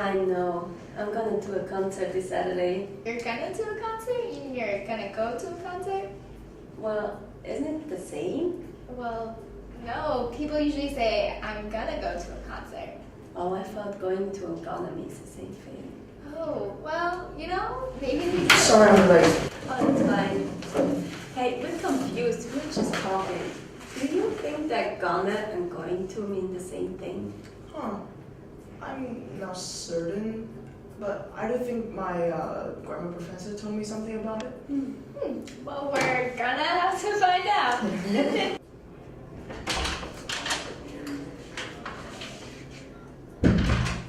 I know. I'm gonna do a concert this Saturday. You're gonna do a concert? You're gonna go to a concert? Well, isn't it the same? Well, no. People usually say, I'm gonna go to a concert. Oh, I thought going to a gala means the same thing. Oh, well, you know, maybe they do. Sorry I'm late. Oh, it's fine. Hey, we're confused. We're just talking. Do you think that gonna and going to mean the same thing? Huh. I'm not certain, but I don't think my grammar professor told me something about it. Well, we're gonna have to find out.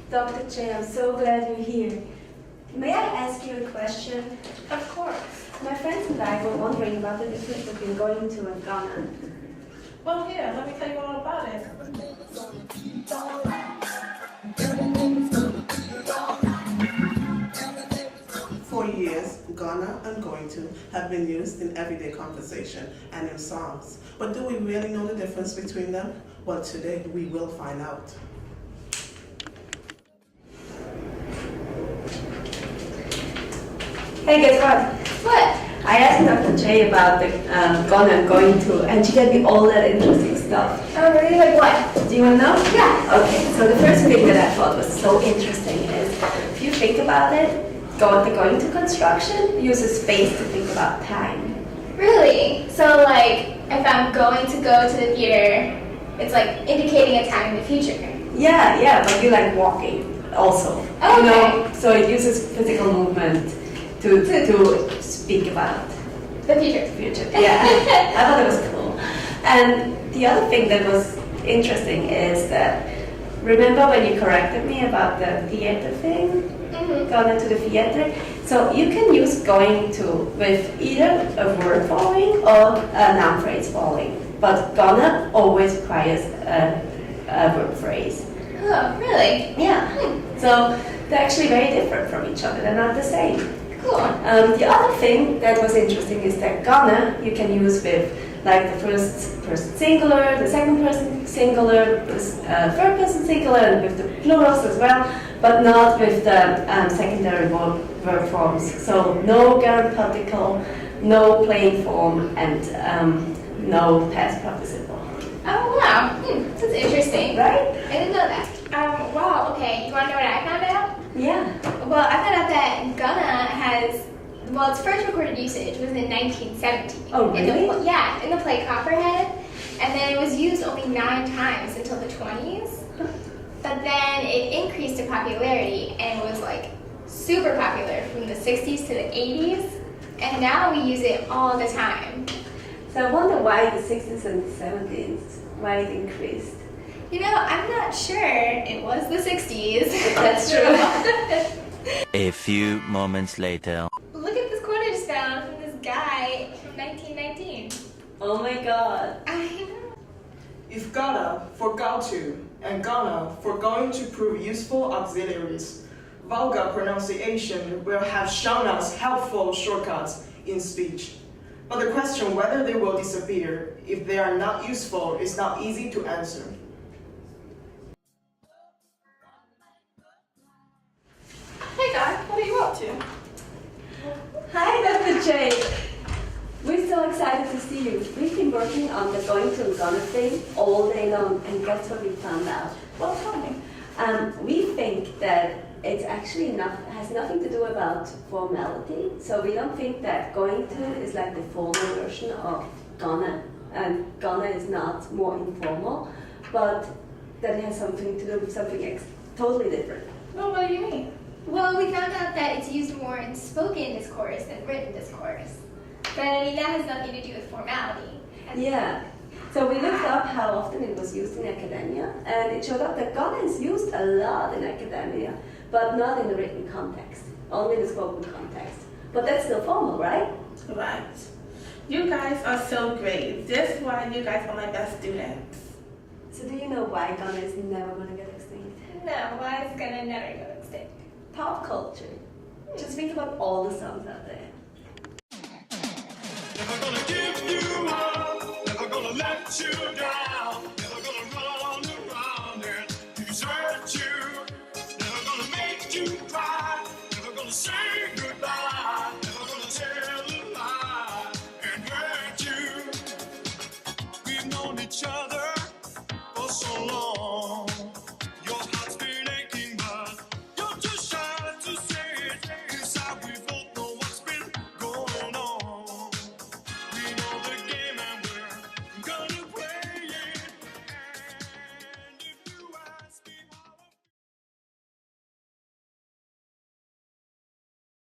Dr. Che, I'm so glad you're here. May I ask you a question? Of course. My friends and I were wondering about the difference between going to a gala. Well, here, let me tell you all about it. For years, Ghana and going to have been used in everyday conversation and in songs. But do we really know the difference between them? Well, today we will find out. Hey, guess what? What? I asked Dr. Che about the gonna and going to, and she gave me all that interesting stuff. Oh, really? Like what? Do you want to know? Yeah. Okay, so the first thing that I thought was so interesting is, if you think about it, going to construction uses space to think about time. Really? So, like, if I'm going to go to the theater, it's like indicating a time in the future. Yeah, but you like walking also. Oh, You know, okay. so it uses physical movement to speak about The future. the future. Yeah, I thought it was cool. And the other thing that was interesting is that, remember when you corrected me about the theater thing? Going to the theater. So you can use going to with either a word following or a noun phrase following. But gonna always requires a verb phrase. Oh, really? Yeah. So they're actually very different from each other. They're not the same. Cool. The other thing that was interesting is that gonna you can use with like the first person singular, the second person singular, the third person singular, and with the plurals as well, but not with the secondary verb forms. So no gerund particle, no plain form, and no past participle. Oh, wow. That's interesting. Right? I didn't know that. Wow, okay. You want to know what I found out? Yeah. Well, I found out that gonna has, well, its first recorded usage was in 1970. Oh, really? In the play Copperhead. And then it was used only 9 times until the 20s. But then it increased in popularity and was like super popular from the 60s to the 80s. And now we use it all the time. So I wonder why the 60s and the 70s, why it increased. You know, I'm not sure. It was the 60s. That's true. A few moments later. Look at this quote I just found from this guy from 1919. Oh my god. I know. If gotta for got to and gonna for going to prove useful auxiliaries, vulgar pronunciation will have shown us helpful shortcuts in speech. But the question whether they will disappear if they are not useful is not easy to answer. Hey guys, what are you up to? Hi, Dr. Che. We're so excited to see you. We've been working on the going to Ghana thing all day long, and guess what we found out? Well, tell me. We think that it's actually has nothing to do about formality. So we don't think that going to is like the formal version of Ghana, and Ghana is not more informal, but that it has something to do with something totally different. Well, what do you mean? Well, we found out that it's used more in spoken discourse than written discourse. But I mean, that has nothing to do with formality. Yeah. So we looked up how often it was used in academia, and it showed up that Ghana is used a lot in academia, but not in the written context, only in the spoken context. But that's still formal, right? Right. You guys are so great. That's why you guys are my best students. So do you know why Ghana is never going to get extinct? No, why is gonna never go extinct? Pop culture. Just think about all the songs out there. Never gonna give you up, never gonna let you down, never gonna run around and desert you, never gonna make the same.